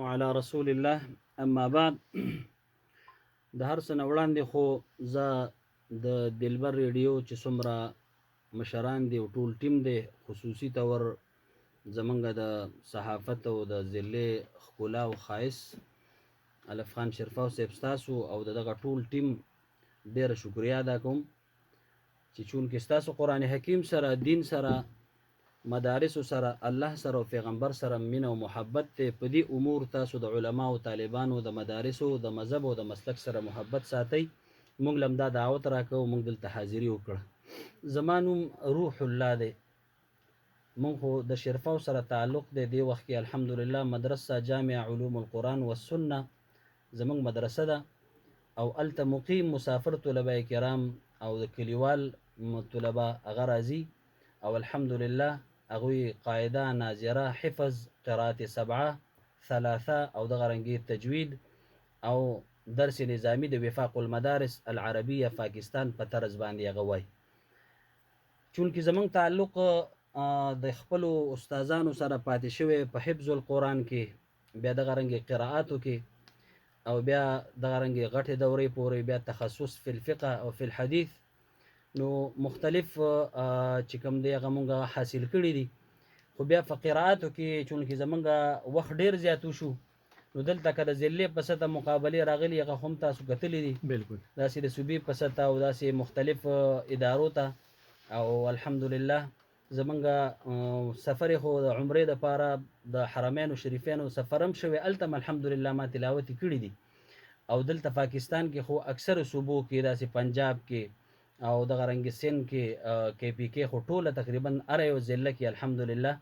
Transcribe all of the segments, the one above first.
وعلى رسول الله. اما بعد، د هر څه نه وړاندې خو زه د دلبر ریډیو چې څومره مشران دي او ټول ټیم دی، خصوصي طور زمونږ د صحافت او د ضلع ښکلا او ښایست الف خان شرفاو صاحب ستاسو او دغه ټول ټیم ډېره شکریا ادا کوم چې چونکې ستاسو قرآن حکیم سره، دین سره، مدارس سره، الله سره او پیغمبر سره مینه او محبت ته په دې امور تاسو د علما او طالبانو د مدارسو د مذهب او د مسلک سره محبت ساتي. مونږ لم دا دعوت راکو، مونږ دلته حاضری وکړه. زمانوم روح الله دی، مونږ خو د شرفاو سره تعلق دی. دی وخت کې الحمدلله مدرسه جامع علوم القرآن والسنه زمونږ مدرسه ده او الته مقیم مسافر طلبه کرام او د کلیوال طلبه هغه راځي او الحمدلله هغوی قاعده، ناظره، حفظ، قرات سبعه، ثلاثه او دغه رنګي تجوید او درس نظامی د وفاق المدارس العربیه پاکستان په طرز باندې هغه وای. چونکې زمونږ تعلق د خپل استادانو سره پاتې شوی په حفظ القرآن کې، بیا دغه رنګي قراءاتو کې، او بیا دغه رنګي غټې دورې پورې، بیا تخصص فی الفقه او فی الحدیث. نو مختلف چې کوم دی هغه مونږ حاصل کړي دي. خو بیا په قراءاتو کې چونکې زمونږ وخت ډیر زیات شو، نو دلته که د ضلع په سطح مقابلې راغلي هغه هم تاسو کتلی دي، بالکل داسې د صوبې په سطح او داسې مختلف ادارو ته. او الحمدلله زمونږ سفر خو د عمرې دپاره د حرمینو شریفینو سفر هم شوی، هلته هم الحمدلله ما تلاوت کړي دي. او دلته پاکستان کې خو اکثر صوبو کې داسې پنجاب کې او دغه رنګ سند کې کې پی کې خو ټوله تقریبا هر یو ضلع کې الحمدلله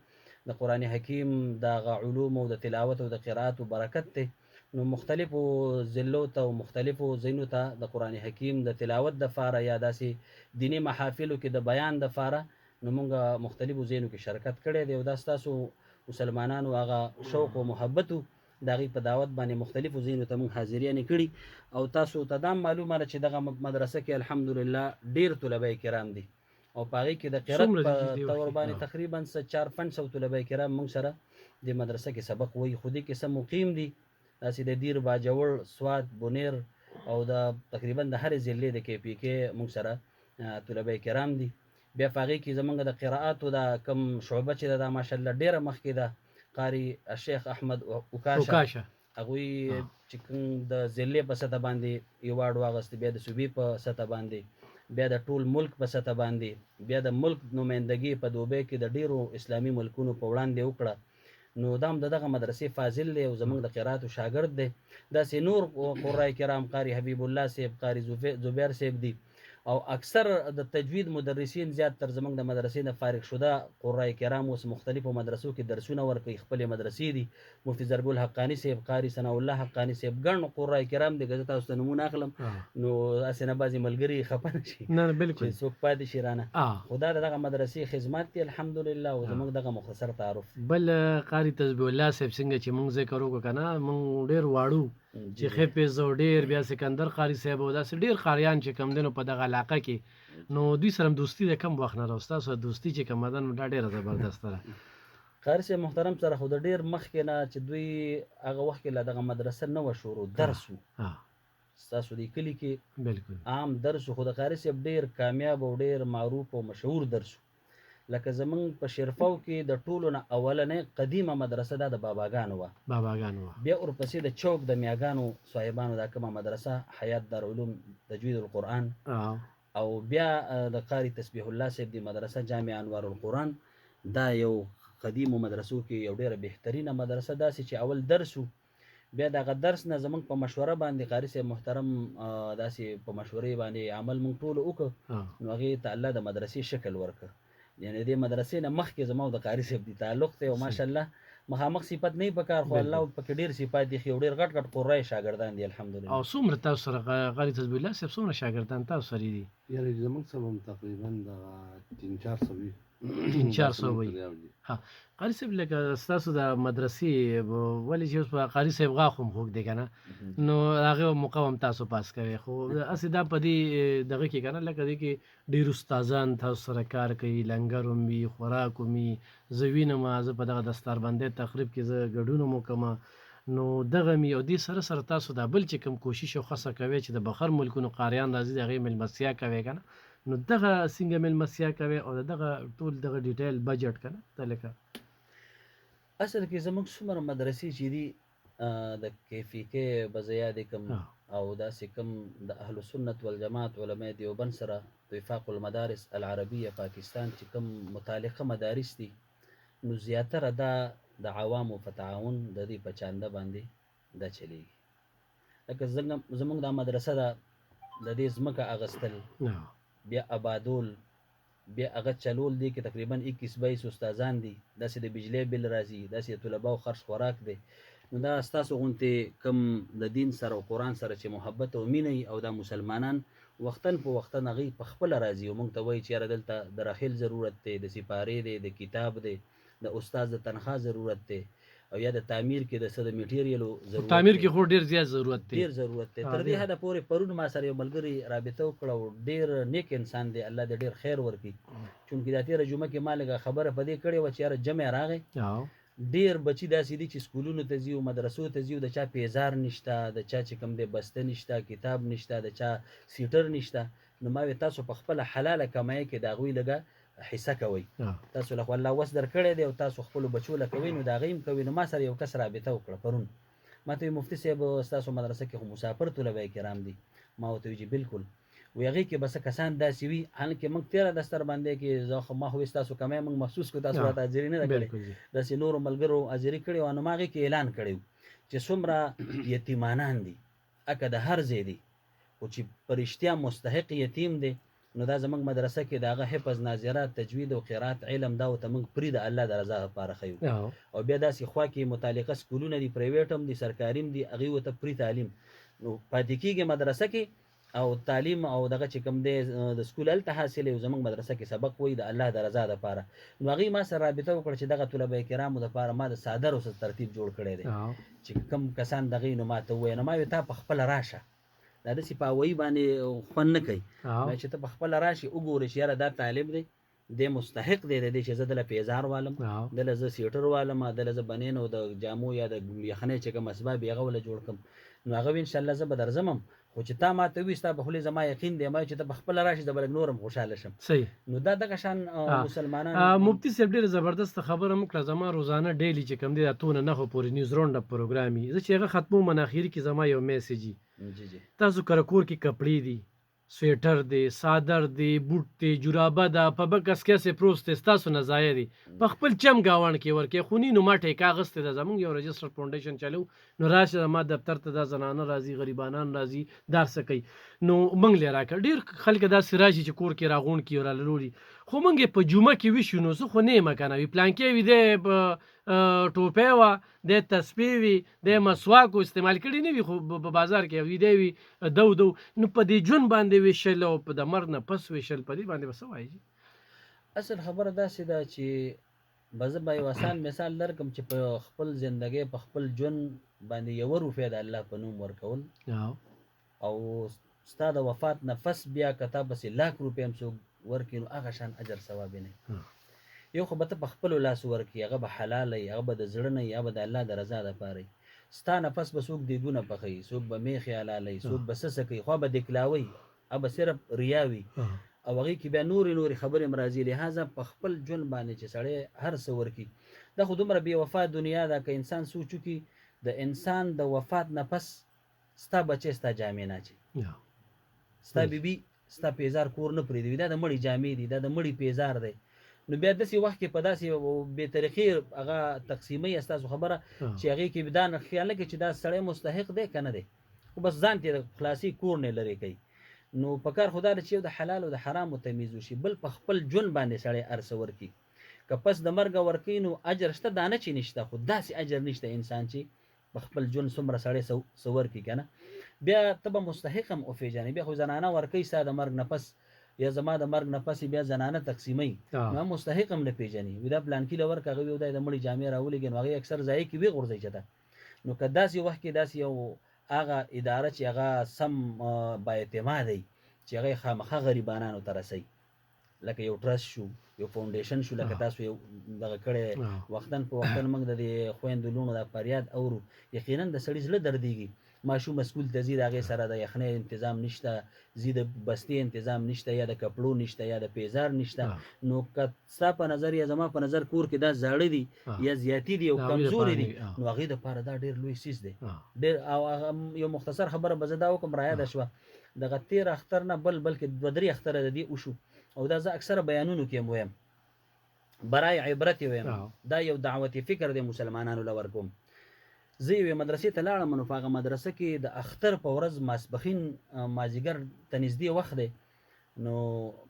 د قرآن حکیم د علوم او د تلاوت او د قرائت او برکت ته. نو مختلفو ضلعو ته او مختلفو ځایونو ته د قرآن حکیم د تلاوت د فاره یا داسې دینی محافلو کې د بیان د فاره نو مونږ مختلفو ځایونو کې شرکت کړی دی. او دا ستاسو مسلمانانو هغه شوق او محبت د هغې په دعوت باندې مختلفو ځایونو ته مونږ حاضریانې کړي. او تاسو ته دا معلومه ده چې دغه مدرسه کې الحمدلله ډیر طلبه کرام دي او په هغې کې د قرات په طور باندې تقریبا 400-500 طلبه کرام مونږ سره د مدرسه کې سبق وایي. خو دې کې څه مقیم دي داسې د دیر، باجوړ، سوات، بونیر او د تقریبا د هرې ضلع د کې پی کې مونږ سره طلبه کرام دي. بیا په هغې کې زمونږ د قراءاتو دا کم شعبه چې ده دا ماشاءالله ډیره مخکې ده. قاری الشیخ احمد اوکاشه هغوی چې کوم د ضلع په سطح باندې ایوارډ واغسته، بیا د صوبې په سطح باندې، بیا د ټول ملک په سطح باندې، بیا د ملک نمائندګي په دوبۍ کې د ډیرو اسلامي ملکونو په وړاندې وکړه. نو دا هم دغه مدرسې فاضل دی او زمونږ د قراتو شاګرد دی. داسې نور قرای کرام قاری حبیب الله صاحب، قاری زبیر صاحب دي او اکثر د تجوید مدرسین زیات تر زمونږ د مدرسې نه فارغ شده قرای کرام اوس مختلفو مدرسو کې درسونه ورکوي. خپلې مدرسې دي. مفتی ضرب الحقانی صاحب، قاری ثناء الله حقانی صاحب، ګڼ قرای کرام دي. که زه تاسو ته نمونه اخلم نو هسې نه بعضې ملګري خفه نه شي نه بالکل چې څوک پاتې شي رانه. خو دا دغه مدرسې خدمات دي الحمدلله او زمونږ دغه مختصر تعارف. بل قاری تسبیح الله صاحب څنګه چې مونږ ذکر وکړو که نه، مونږ ډېر واړو چې حفظ او ډېر بیا سکندر قاری صاحب او داسې ډېر قاریان چې کم دي نو په دغه علاقه کې نو دوی سره دوستي د کم وخت نه ده. ستاسو دوستي چې کومه ده نو دا ډېره زبردسته ده. قاری صاحب محترم سره خو د ډېر مخکې نه چې دوی هغه وخت کې لا دغه مدرسه نه وه شروع، درس و ستاسو دې کلي کې بالکل عام درس و. خو د قاری صاحب ډېر کامیاب او ډېر معروف او مشهور درس و. لکه زمونږ په شرفاو کې د ټولو نه اولنۍ قدیمه مدرسه دا د باباګانو وه. بیا ورپسې د چوک د میاګانو صاحبانو دا کومه مدرسه حیات دارالعلوم تجوید القرآن او بیا د قاری تسبیح الله صاحب دی مدرسه جامع انوار القرآن. دا یو قدیمو مدرسو کې یو ډیره بهترینه مدرسه داسې چې اول درس و. بیا دغه درس نه زمونږ په مشوره باندې قاری صاحب محترم داسې په مشورې باندې عمل مونږ ټولو وکړ. نو هغې ته الله د مدرسې شکل ورکړ. یعنې دې مدرسې نه مخکې زما او د قاری صاحب دی تعلق دی او ماشاءالله مخامخ صفت نه په کار خو الله پکې ډېر صفات دي. یو ډېر غټ غټ قرای شاګردان دي الحمدلله. او څومره تاسو سره قاری تسبیح الله صاحب څومره شاګردان تاسو سره دي؟ یعنې زموږ سره تقریبا د 300-400 وي. 300-400 وي. ها قاری صاحب لکه ستاسو د مدرسې ولې چې اوس په قاری صاحب غاښ هم خوږ دی که نه، نو هغې مقام تاسو پاس کوئ. خو هسې دا په دې دغه کې که نه لکه دې کې ډېر استادان تاسو سره کار کوي، لنګر هم وي، خوراک هم وي. زه وینم زه په دغه دستاربندۍ تقریب کې زه ګډون هم وکړم نو دغه مې او دې سره سره تاسو دا بل چې کوم کوشش او هڅه کوئ چې د بهر ملکونو قاریان راځي د هغې مېلمستیا کوئ که نه نو دغه څنګه مېلمستیا کوئ او دغه ټول دغه ډیټیل بجټ که نه ته لکه اصل کې زموږ څومره مدرسې چې دي د KFK به زه یادې کړم او داسې کوم د اهل سنت والجماعت علماء دیوبند سره وفاق المدارس العربیه پاکستان چې کوم متعلقه مدارس دي نو زیاتره دا د عوامو په تعاون د دې په چانده باندې دا چلیږي لکه زموږ دا مدرسه ده د دې ځمکه اغستل بیا آبادول بیا هغه چلول دي کې تقریبا 21-22 استادان دي داسې د بجلی بل راځي داسې د طلباو خرج خوراک دی نو دا ستاسو غونتې کم د دین سره او قرآن سره چې محبت او مینه او دا مسلمانان وختن په وختن هغې په خپله راځي او موږ ته وایي چې یاره دلته د رحیل ضرورت دی د سپارې دی د کتاب دی د استاد د تنخوا ضرورت دی او یا د تعمیر کې د څه د میټیریلو ضرورت تعمیر کې خو ډیر زیات ضرورت دی ډیر ضرورت دی تر دې حده پورې پرون ما سره یو ملګري رابطه وکړه او ډیر نیک انسان دی الله دې ډیر خیر ورکړي چونکې دا تېره جمعه کې ما لږه خبره په دې کړې وه چې یاره جمع راغی ډیر بچي داسې دي چې سکولونو ته ځي او مدرسو ته ځي د چا پیزار نشته د چا چې کوم دی بسته نشته کتاب نشته د چا سیټر نشته نو ما وی تاسو په خپله حلاله کمایي کې د هغوی لږه حصه کوئ تاسو له خو الله وس درکړی دی او تاسو خپلو بچو له کوئ نو د هغې هم کوئ نو ما سره یو کس رابطه وکړه پرون ما ته وی مفتي صاحب ستاسو مدرسه کې خو مسافر طلبه کرام دي ما ورته وی چې بالکل وی هغې کې به څه کسان داسې وي حالانکې موږ تېره دستر باندې کې زه خو ما خو ستاسو کمی موږ محسوس کړو تاسو راته حاضري نه ده کړې داسې نورو ملګرو حاضري کړې وه نو ما هغې کې اعلان کړی و چې څومره یتیمانان دي اکه د هر ځای دي خو چې په رښتیا مستحق یتیم دی نو دا زموږ مدرسه کې د هغه حفظ ناظرات تجوید او قرات علم دا ورته موږ پرې د الله د رضا لپاره ښیو او بیا داسې خوا کې متعلقه سکولونه دي پرایویټ هم دي سرکاري هم دي هغې ورته پرې تعلیم نو پاتې کېږي مدرسه کې او تعلیم او دغه چې کوم دی د سکول هلته حاصل او زموږ مدرسه کې سبق وایي د الله د رضا لپاره نو هغې ما سره رابطه وکړه چې دغه طلبه کرامو دپاره ما د څادرو څه ترتیب جوړ کړی دی چې کوم کسان دغې نو ما ته ووایه نو ما وی تا په خپله راشه دا داسې په هوایي باندې خوند نه کوي چې ته په خپله راشي وګورې چې یاره دا طالب دی دی مستحق دی د دې چې زه دله پیزار والم دله زه سیټر والم دله زه بنین او د جامو یا د یخنۍ چې کوم اسباب یې هغه وله جوړ کړم نو هغه وی انشاءالله زه به درځمم خو چې تا ما ته وي ستا په خولې زما یقین دی ما چې ته په خپله راشي زه به لږ نورم خوشحاله شم صحیح نو دا دغه شان مسلمانان مفتي صاحب ډېره زبردسته خبره مو کړه زما روزانه ډیلي چې کوم دی دا اتونه نهو پورې نیوز راونډ اپ پروګرام وي زه چې هغه ختموم نو اخري کې زما یو میسیج وي تاسو کره کور کې کپړې دي سویټر دی صادر دی بوټ دی جورابه ده په بکس کې پروست دی ستاسو نه ضایع دي په خپل چم ګاونډ کې ورکې خونی نو ما ټیکا اغستې ده زمونږ یو رجسټر فاونډیشن چلو نو راشه ما دفتر ته دا زنانه راځي غریبانان راځي دار څه کوي نو موږ لې راکړ ډېر خلک داسې راشي چې کور کې راغونډ کي راللوري خو موږ یې په جمعه کې وشو نو زه خو نه یم که نه وي پلان کې وي دی ټوپۍ وه دی تسبیح وي دی مسواک استعمال کړي نه وي خو په بازار کې وي دی وي دو نو په دې ژوند باندې ویشل او په د مرګ نه پس ویشل په دې باندې به څه وایي اصل خبره داسې ده چې به زه به یو اسان مثال درکړم چې په خپل زندګۍ په خپل ژوند باندې یوه روپۍ د الله په نوم ورکول او ستا د وفات نه پس بیا که تا پسې لاک روپۍ هم څوک ورکړي نو هغه شان اجر ثواب نه یو خو به ته په خپلو لاسو ورکړي هغه به حلال وي هغه به د زړه نه وي هغه به د الله د رضا دپاره وي ستا نه پس به څوک دیګونه پخوي څوک به میخې حلالوي څوک به څه کوي خوا به دکلاوي هغه به صرف ریا وي او هغې کې بیا نورې خبرې هم راځي لهذا په خپل ژوند باندې چې سړی هر څه ورکړي دا خو دومره بې وفا دنیا ده که انسان سوچ وکړي د انسان د وفات نه پس ستا بچی ستا جامې نه اچوي ستا بیبي ستا پیزار کور نه پرېږدوي دا د مړي جامې دي دا د مړي پیزار دی نو بیا داسې وخت کې په داسې بې طریقې هغه تقسیموي ستاسو خبره چې هغې کې دا خیال نه کوي چې دا سړی مستحق دی که نه دی خو بس ځان ته د خلاصي کور نه لرې کوي نو په کار خو دا ده چې یو د حلال او د حرامو تمیز وشي بل په خپل ژوند باندې سړی هر څه ورکړي که پس د مرګه ورکوي نو اجر شته دا نه چې نشته خو داسې اجر نشته انسان چې په خپل ژوند څومره سړی څه ورکړي که نه بیا ته به مستحق هم وپېژنې بیا خو زنانه ورکوي ستا د مرګ نه پس یا زما د مرګ نه پس بیا زنانه تقسیموي نو هم مستحق هم نه پېژني وي دا پلانکي له ورکه هغه وي دا د مړي جامې راولېږي نو هغې اکثر ځایې کې وغورځوي چېته نو که داسې وخت کې داسې یو هغه اداره چې هغه سم با اعتماده وي چې هغه خامخا غریبانانو ته رسوي لکه یو ټرست شو، یو فاونډیشن شو، لکه تاسو یو دغه کړی وختن په وختن موږ د دې خویندو لوڼو دا فریاد اورو، یقینا د سړي زړه دردېږي. ماشوم سکول ته ځي، د هغې سره د یخنۍ تنظام نشته، ځي د بستې تنظام نشته، یا د کپړو نشته، یا د پیزار نشته. نو که ستا په نظر یا زما په نظر کور کې دا زاړه دي یا زیاتي دي او کمزوري دي، نو هغې دپاره دا ډېر لوی څیز دی ډېر. او هغه یو مختصر خبره به زه دا وکړم، رایاده شوه دغه 13 اختر نه بلکې 2-3 اختره د دې وشو، او دا زه اکثره بیانونو کې هم ویم، برای عبرت یې ویم، دا یو دعوتي فکر دی مسلمانانو له ورکوم. زه یوې مدرسې ته لاړم، نو په هغه مدرسه کې د اختر په ورځ ماسپښین مازدیګر ته نږدې وخت دی، نو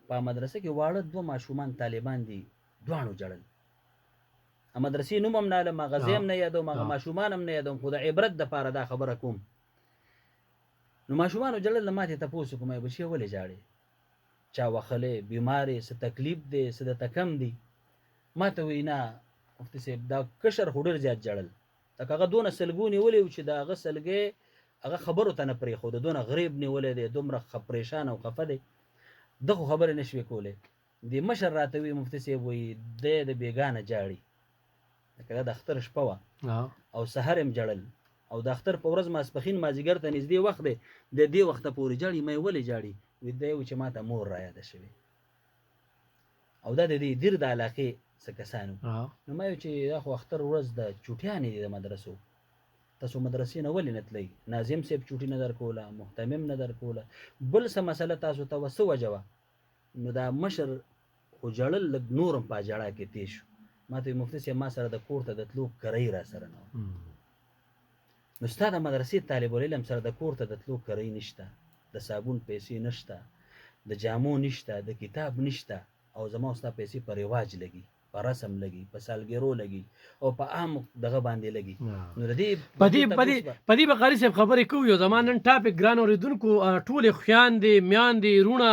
په مدرسه کې واړه 2 ماشومان طالبان دي، دواړو ژړل. مدرسې نوم هم نه علم، غزې هم نه یادوم، هغه ماشومان هم نه یادوم، خو د عبرت دپاره دا خبره کوم. نو ماشومانو ژړل، ما ته تپوس وکړم ای بچیه ولې ژاړې؟ چا وخلی، بیمار یې، څه تکلیف دی، څه درته کم دی؟ ما ته وایي نه مفتي صاحب دا کشر خو ډېر زیات ژړل، لکه هغه دونه سلګو نیولی و چې د هغه سلګۍ هغه خبرو ته نه پرېښوده، دونه غریب نیولی دی، دومره پریشان او خفه دی، ده خو خبرې نه شوې کولی. د مشر راته وایي مفتي صاحب وایي دی د بېګانه ژاړي، لکه دا د اختر شپه وه او سحر یې ژړل، او د اختر په ورځ ماسپښین مازدیګر ته نږدې وخت دی، د دې وخته پورې ژاړي. ما یې ولې ژاړي؟ وایي دی و چې ما ته مور رایاده شوې، او دا د دې دیر د علاقې څه کسانو. نو ما وایي چې دا خو اختر ورځ د چوټیانې دي د مدرسو، تاسو مدرسې نه ولې نه تلئ؟ ناظم صاحب چوټي نه درکوله، محتمم نه درکوله، بل څه مسله تاسو ته وه، څه وجه وه؟ نو دا مشر خو ژړل، لږ نور هم په ژړا کې تېز شو. ما ته وایي مفتي صاحب ما سره د کور ته د تلو کرۍ را سره نه وه. نو ستا د مدرسې طالب العلم سره د کور ته د تلو کرۍ نشته، د صابون پیسې نشته، د جامو نشته، د کتاب نشته، او زما او ستا پیسې په رواج لګي، په رسم لګي، په سالګرو لګي، او په عام دغه باندې لګي. نو د دې په دې به قاري صاحب خبرې کوو. یو زما نن ټاپک ګران اورېدونکو، ټولې خویندې، میاندې، وروڼه،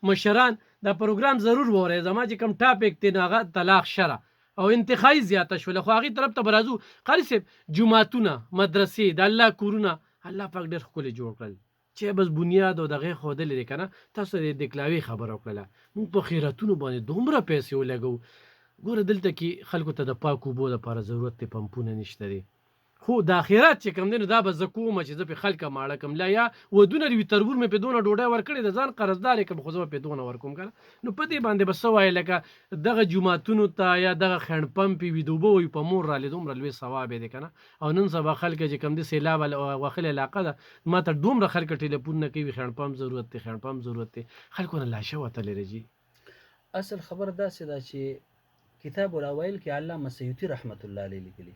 مشران دا پروګرام ضرور وورئ. زما چې کوم ټاپک دی نو هغه طلاق شرع او انتخابي زیاته شوله، خو هغې طرف ته به راځو. قاري صاحب جوماتونه، مدرسې، د الله کورونه الله پاک ډېر ښکلي جوړ کړل، چې بس بنیاد او دغې ښودلې دی که نه. تاسو د دکلاوي خبره وکړله، موږ په خیراتونو باندې دومره پیسې ولګوو. ګوره دلته کې خلکو ته د پاک اوبو دپاره ضرورت دی، پمپونه نشته دی، خو د آخرت چې کوم دی نو دا به زه کوم چې زه پې خلکه ماړه کړم، لا یا ودونه د وي تربور مې پې دونه ډوډۍ ورکړې د ځان قرضدار یې کړم، خو زه به پې دونه ورکوم که نه. نو په دې باندې به څه وایې، لکه دغه جوماتونو ته یا دغه خینډ پمپ یې وي د اوبه وي په مور رالې، دومره لوی ثواب یې دی که نه. او نن سبا خلک چې کوم دی سیلاب وښلې علاقه ده، ما ته دومره خلک ټلیفونونه کوي خینډ پمپ ضرورت دی، خینډ پمپ ضرورت دی، خلکو نه لاشه وتلې رجي. اصل خبر داسې ده چې کتاب الاوایل کې علامه سیوطي رحمت الله علیه لیکلي،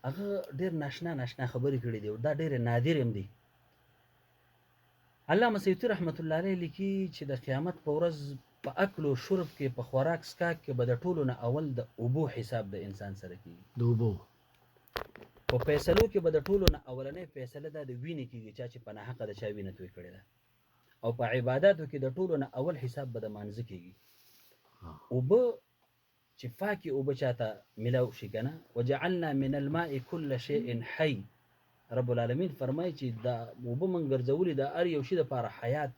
هغه ډېر ناشنا خبرې کړي دي، او دا ډېرې نادر هم دي. علامه سیوطي رحمت الله علیه لیکي چې د قیامت په ورځ په اکل و شرب کې، په خوراک سکاک کې به د ټولو نه اول د اوبو حساب د انسان سره کېږي. د اوبو په فیصلو کې به د ټولو نه اولنۍ فیصله دا د وینې کېږي، چا چې په ناحقه د چا وینه توی کړې ده. او په عباداتو کې د ټولو نه اول حساب به د مانځه کېږي. اوبه چې پاکې اوبه چاته ملاو شي که نه، وجعلنا من الماء كل شيء حي، رب العالمین فرمایي چې دا اوبه موږ ګرځولي د هر یو شي دپاره حیات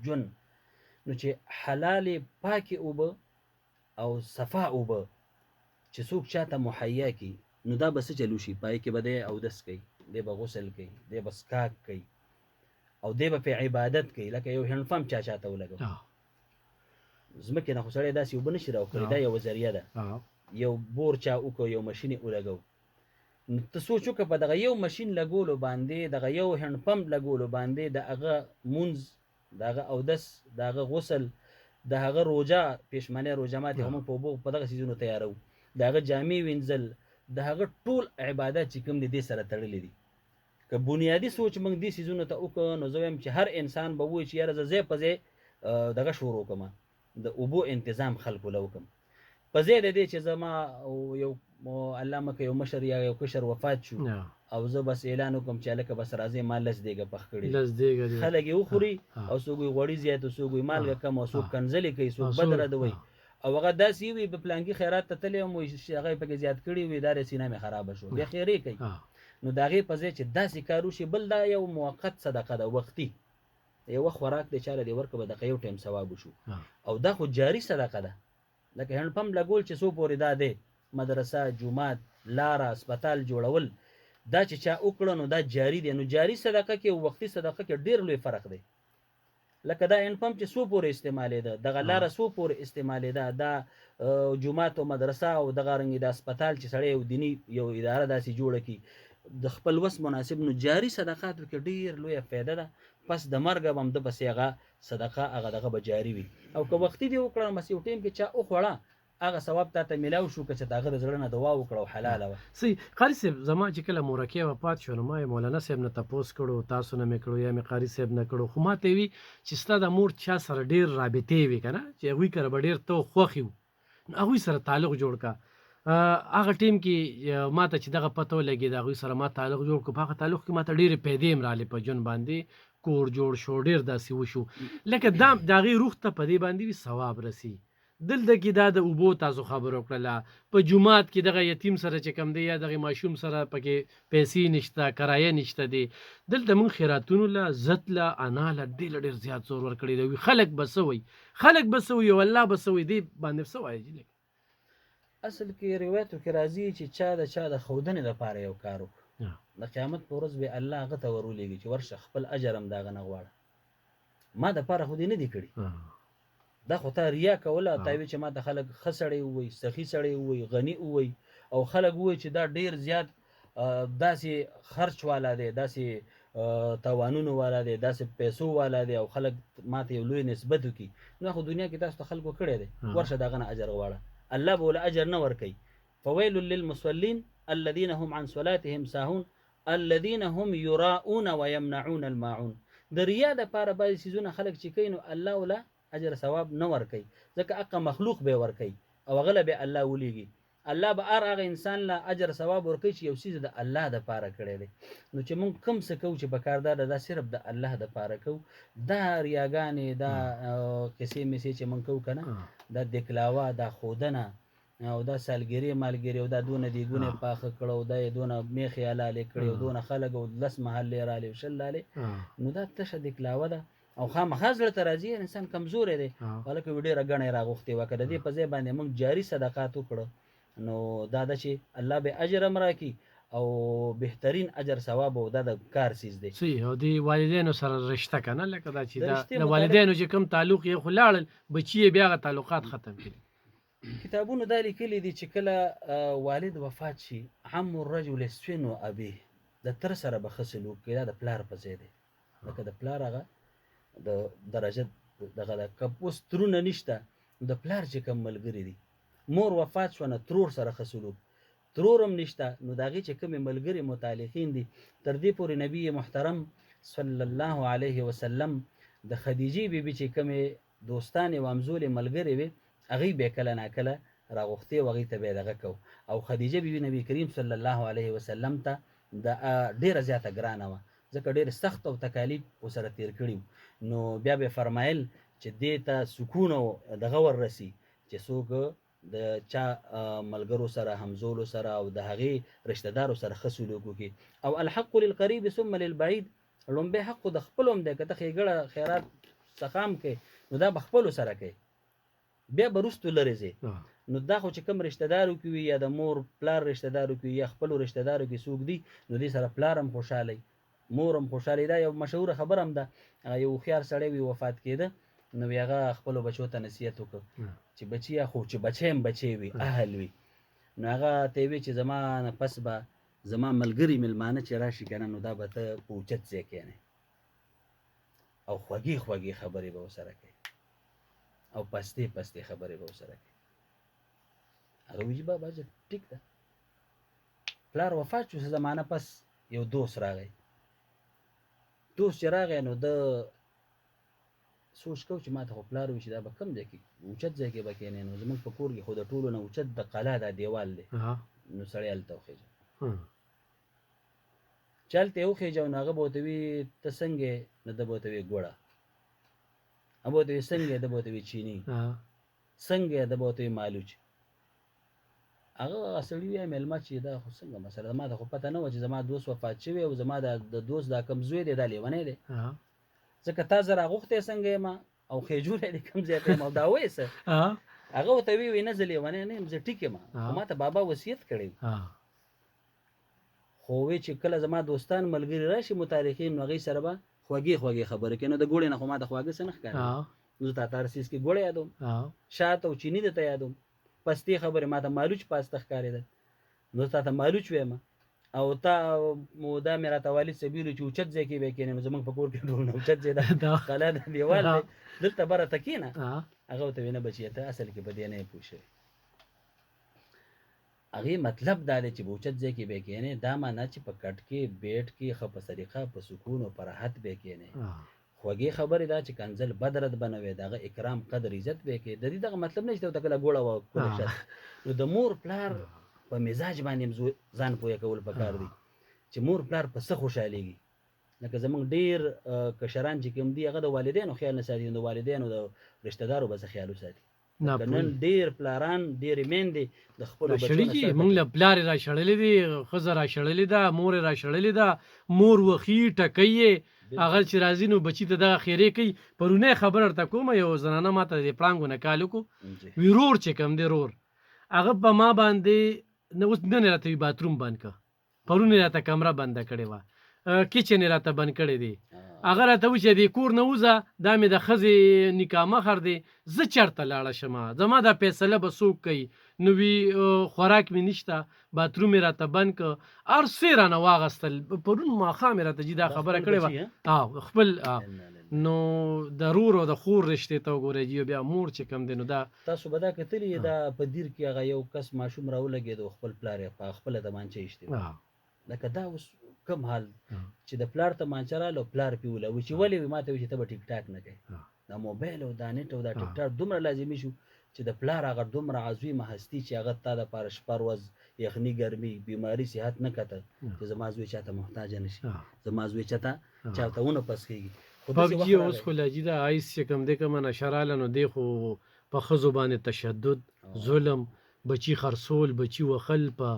ژوند. نو چې حلالې پاکې اوبه او صفا اوبه چې څوک چاته مهیا کړي، نو دا به څه چلو شي، پای کې به دی اودس کوي، دی به غسل کوي، دی به څښاک کوي، او دی به پې عبادت کوي. لکه یو هینډپمپ چاته ولګو، ځمکې نه خو سړی داسې اوبه نشي راوکړی، دا یوه ذریعه ده. یو بور چا وکړو، یو مشین یې ولګو، نو ته سوچ وکړه په دغه یو مشین لګولو باندې، دغه یو هینډپمپ لګولو باندې، د هغه مونځ، د هغه اودس، د هغه غسل، د هغه روژه، پېشمنۍ روژه ماتې هم په اوبو په دغه څیزونو تیارو، د هغه جامې وینځل، د هغه ټول عبادت چې کوم دي دې سره تړلي دي. که بنیادي سوچ موږ دې څیزونو ته وکړو، نو زه وایم چې هر انسان به ووایي چې یاره زه ځای په ځای دغه شروع کړم، د اوبو انتظام خلکو له وکړم، په ځای د دې چې زما یو الله مکه یو مشر یا یو کشر وفات شو، او زه بس اعلان وکړم چې هلکه بس راځئ ما 10 دیګه پخ کړي، خلک یې وخوري، او څوک یې غوړي زیات، او څوک یې مالګه کم، او څوک کنځلې کوي، څوک بد ردوي. او هغه داسې وي په پلانکي خیرات ته تللی وم، هغه یې پکې زیات کړي وي، دا سینه مې خرابه شو، بیا خیرې کوي. نو د هغې په ځای چې داسې کار وشي، بل دا یو موقت صدقه ده، وختي، یوه خوراک دی چاله دې ورکړه به دغه یو ټایم ثواب وشو ها. او دا خو جاري صدقه ده لکه هینډ پمپ لګول چې څو پورې دا دی مدرسه جومات لاره اسپتال جوړول دا چې چا وکړه نو دا جاري دی نو جاري صدقه کې او وختي صدقه کې ډېر لوی فرق دی لکه دا هینډ پمپ چې څو پورې استعمالېده دغه لاره څو پورې استعمالېده دا جومات او مدرسه او دغه رنګې د اسپتال چې سړی یو دیني یو اداره داسې جوړه کړي د خپل وس مناسب نو جاري صدقاتو کې ډېر لویه فایده ده پس د مرګه به همده پسې هغه صدقه هغه دغه به جاري وي او که وختي دې وکړه بس یو ټایم کې چا وخوړه هغه ثواب تا ته میلاو شو که چې د هغه د زړه نه دعا وکړه او حلاله وه صحیح قاری صاحب زما چې کله مورکۍ وفات شو نو ما یې مولانا صاحب نه تپوس کړو تاسو نه مې کړو یا مې قاري صاحب نه کړو خو ما ته وي چې ستا د مور چا سره ډېر رابطې وي که نه چې هغوی کره به ډېر ته خوښ یو نو هغوی سره تعلق جوړ کا هغه ټیم کې ما ته چې دغه پته ولګېد هغوی سره ما تعلق جوړ کړو په هغه تعلق کې ما ته ډېرې پیدې هم رالې په ژوند باندې کور جوړ شو ډېر داسې وشو لکه دا د هغې روح ته په دې باندې وي ثواب رسي دلته کې دا د اوبو تاسو خبره وکړله په جومات کې دغه یتیم سره چې کم دی یا دغه ماشوم سره پکې پیسې نشته کرایه نشته دی دلته موږ خیراتونو له عزت له انا له دې له ډېر زیات زور ورکړی دی خلک به څه وایي او الله به څه وایي دې باندې څه وایي اصل کې روایتو کې راځي چې چا د چا د ښودنې دپاره یو کار وکړو د قیامت په ورځ به الله هغه ته ورولېږي چې ورشه خپل اجر هم د هغه نه غواړه ما دپاره خو دې نه دي کړي دا خو تا ریا کوله تا وی چې ما ته خلک ښه سړی ووایي سخي سړی ووایي غني ووایي او خلک ووایي چې دا ډېر زیات داسې خرچ والا دی داسې توانونو والا دی داسې پیسو والا دی او خلک ما ته یو لوی نسبت وکړي نو خو دنیا کې تاسو ته خلکو کړی دی ورشه د هغه نه اجر غواړه الله به له اجر نه ورکوي فویل للمصلین الذين هم عن صلاتهم ساهون الذين هم يراؤون ويمنعون الماعون د ریا دپاره بعضې څیزونه خلک چې کوي نو الله وله اجر ثواب نه ورکوي ځکه هغه مخلوق به ورکوي او هغه له به الله ولیږي الله به هر هغه انسان له اجر ثواب ورکوي چې یو څیز د الله دپاره کړی دی نو چې موږ کوم څه کوو چې پکار ده دا صرف د الله دپاره کوو دا ریاګانې دا قصې مسې چې موږ کوو که نه دا دکلاوه دا ښودنه او دا سالګري مالګري او دا دونه دیګونه پاخه کړه او دا یې دونه میخې حلالې کړې او دونه خلک او 10 محلې رالې او 20 رالې نو دا تشه دکلاوه ده او خامخا زړه ته راځي انسان کمزوری دی هلکه وي ډېره ګڼې راغوښتې وه که د دې په ځای باندې موږ جاري صدقات وکړو نو دا ده چې الله به اجر هم راکړي او بهترین اجر ثواب او دا د کار څیز دی صحیح او د والدینو سره رشته که نه لکه دا چې د والدینو چې کوم تعلق یې خو لاړل بچي یې بیا هغه تعلقات ختم کړي کتابونو دا لیکلي دي چې کله والد وفات شي عم الرجل سوین و ابيه د تر سره به ښه سلوک کوي دا د پلار په ځای دی لکه د پلار هغه د درجه دغه د که اوس ترونه نشته د پلار چې کوم ملګري دي مور وفات شوه نو ترور سره ښه سلوک ترور هم نشته نو د هغې چې کومې ملګري متعلقین دي تر دې پورې نبي محترم صلی الله علیه وسلم د خدیجې بیبي چې کومې دوستانې و همزولې ملګرې وې هغې به یې کله ناکله راغوښتې و هغې ته به یې دغه کو او خدیجه بیبي نبي کریم صلی الله علیه وسلم ته د ډېره زیاته ګرانه وه ځکه ډېر سخت او تکالیف ورسره تېر کړي نو بیا به فرمایل چې دې ته سکون او دغه وررسي چې څوک د چا ملګرو سره همزولو سره او د هغې رشته دارو سره ښه سلوک وکړي او الحق للقریب ثم للبعید لومبی حق خو د خپلو هم دی که ته ښېګړه خیرات څخه هم کوې نو دا به خپلو سره کوي بیا به وروستو لرې ځې نو دا خو چې کوم رشته دارو کې وي یا د مور پلار رشته دارو کې یا خپلو رشته دارو کې څوک دي نو دې سره پلار هم خوشحالی مور هم خوشحالي دا یو مشهوره خبره هم ده هغه یو هوښیار سړی وي وفات کېده نو بیا هغه خپلو بچو ته نصیحت وکړ چې بچیه خو چې بچی هم بچی وي اهل وي نو هغه ته یې وی چې زما نه پس به زما ملګري مېلمانه چې راشي که نه نو دا به ته په اوچت ځای کښېنې او خوږې خوږې خبرې به ورسره کوي او پستې پستې خبرې به ورسره کوي هغه وی چې بابا ټیک ده پلار وفات شو څه زمانه پس یو دوست راغی دوست چې راغی نو د سوچ کو چې ما ته خو پلار وي چې دا به کوم ځای کې اوچت ځای کې به کښېنې نو زموږ په کور کې خو د ټولو نه اوچت د قلا دا دیوال دی نو سړی هلته وخېژه چې هلته یې وخېژه نو هغه به ورته وي ته څنګه یې نو ده به ورته وي ګوړه هغه به ورته وي څنګه یې ده به ورته وي چیني څنګه یې ده به ورته وي مالوچ هغه سړي وایي مېلمه چې دا خو څنګه مسله ما ته خو پته نه وه چې زما دوست وفات شوی او زما د دوست دا کوم زوی دی دا لیونی دی ځکه تا زه راغوښتی څنګه یم او خېجوری دې کوم ځای ته یم او دا وایې څه هغه ورته وی نه زه لیونی نه یم زه ټیک یم خو ما ته بابا وصیت کړی خو وی چې کله زما دوستان ملګري راشي متارخین نو هغوی سره به خوږې خوږې خبرې کوي نو د ګوړې نه خو ما ته خواږه څه نه ښکاري زه تا تارسیس کې ګوړې یادوم شات او چیني درته یادوم پستې خبرې ما ته مالوچ پاسته ښکارېدل نو تا ته مالوچ ویم او تا دا مې راته والد صاحب ویلي چې اوچت ځای کې به کښېنې نو زموږ په کور کې ډول نه اوچت ځای ده قلا د دیوال دی دلته بره ته کښېنه هغه ورته وی نه بچیه ته اصل کې په دې نه یې پوه شوې هغې مطلب دا دی چې به اوچت ځای کې به کښېنې دا معنا چې په کټ کې بیټ کې ښه په سلیقه په سکون او په راحت به کښېنې خوږې خبرې دا چې کنځل بد رد به نه وي د هغه اکرام قدر عزت به یې کوې د دې دغه مطلب نه چې ته ورته کله ګوړه وه نو د مور پلار په مزاج باندې ځان پوهه کول پکار دي چې مور پلار په څه خوشحالېږي لکه زمونږ ډېر کشران چې کوم دي هغه د والدینو خیال نه ساتي د والدینو د رشته دارو به څه خیال وساتي نن ډېر پلاران ډېرې میندې د خپلو بچو موږ له پلار را شړلې دي ښځه را شړلې ده مور را شړلې ده مور وخي ټکۍ یې هغه چې راځي نو بچي ته دغه خیرې کوي پرونی خبره درته کومه یو زنانه ما ته د پړانګو نه کال وکړو وي رور چې کوم دی رور هغه په ما باندې نه اوس نن یې راته وي باتروم بند کړه پرون یې راته کمره بنده کړې وه کچن یې راته بند کړی دی هغه راته وایي چې دې کور نه وځه دا مې د ښځې نکاح مخر دی زه چېرته لاړه شمه زما دا فیصله به څوک کوي نو وي خوراک مې نشته باتروم یې راته بند کړه هر څه یې رانه واخیستل پرون ماښام یې راته دا خبره کړې وه خپل نو د رور او د خور رشتې ته وګورئ جي بیا مور چې کوم دی نو دا تاسو به دا کتلي دا په دیر کې هغه یو کس ماشوم راولګېد او خپل پلار یې په خپله دمانچه ایښتې لکه دا اوس کوم حال چې د پلار تمانچه راله او پلار پې ولوي چې ولې وي ما ته وایي چې ته به ټیک ټاک نه کوې دا موبایل او دا نیټ او دا ټیک ټاک دومره لازمي شو چې د پلار هغه دومره عظیمه هستي چې هغه تا دپاره شپه ورځ یخني ګرمي بیماري صحت نه کته چې زما زوی چاته محتاجه نه شي زما زوی چاته چاته ونه پس کېږي پبجي اوس خو لاجي دا آیس چې کوم دی کومه نشه راله نو دی خو په ښځو باندې تشدد ظلم بچي خرڅول بچي وخل په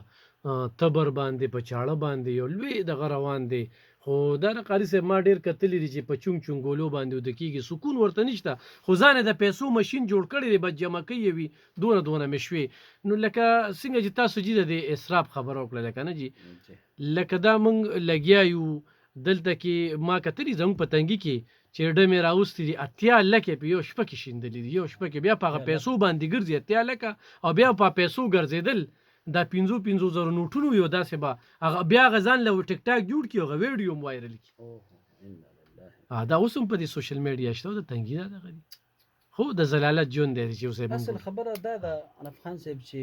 تبر باندې په چاړه باندې یو لوی دغه روان دی خو دا قاري صاحب ما ډېر کتلي دي چې په چونګ چونګولو باندې وده کېږي سکون ورته نشته خو ځان یې د پیسو مشین جوړ کړی دی بس جمع کوي وي دونه مې شوې نو لکه څنګه چې تاسو جي د اسراف خبره وکړه لکه نه جي لکه دا موږ لګیا یو دلته کې ما کتلي زموږ په تنګي کې چې ډمې راوستي دي 80 لکه په یو شپه کې شیندلي دي یو شپه کې بیا په هغه پیسو باندې ګرځي 80 لکه او بیا په پیسو ګرځېدل دا 500 زره نوټونه یو داسې به هغه بیا هغه ځان له ټیک ټاک جوړ کړي هغه ویډیو هم وایرل کړي دا اوس هم په دې سوشل میډیا شته د تنګي دا دغه دي خو د زلالت ژوند دی چې اوس اصل خبره دا ده انف خان صاحب چې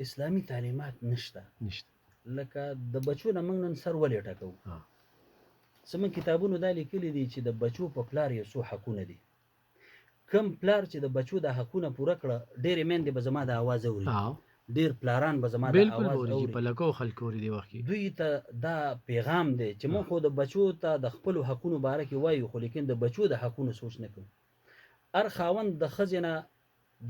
اسلامي تعلیمات نشته لکه د بچو نه موږ نن سر ولې ټکوو زموږ کتابونو دا لیکلي دي چې د بچو په پلار یو څو حقونه دي کم پلار چې د بچو د حقونه پوره کړه ډېرې میندې به زما د اواز اوري ډېر پلاران به زما د اواز اوري په لکو خلک اوري دی وخت دوی ته دا پیغام دی چې موږ خو د بچو ته د خپلو حقونو باره کې وایو خو لیکن د بچو د حقونو سوچ نه کوو هر خاوند د ښځې نه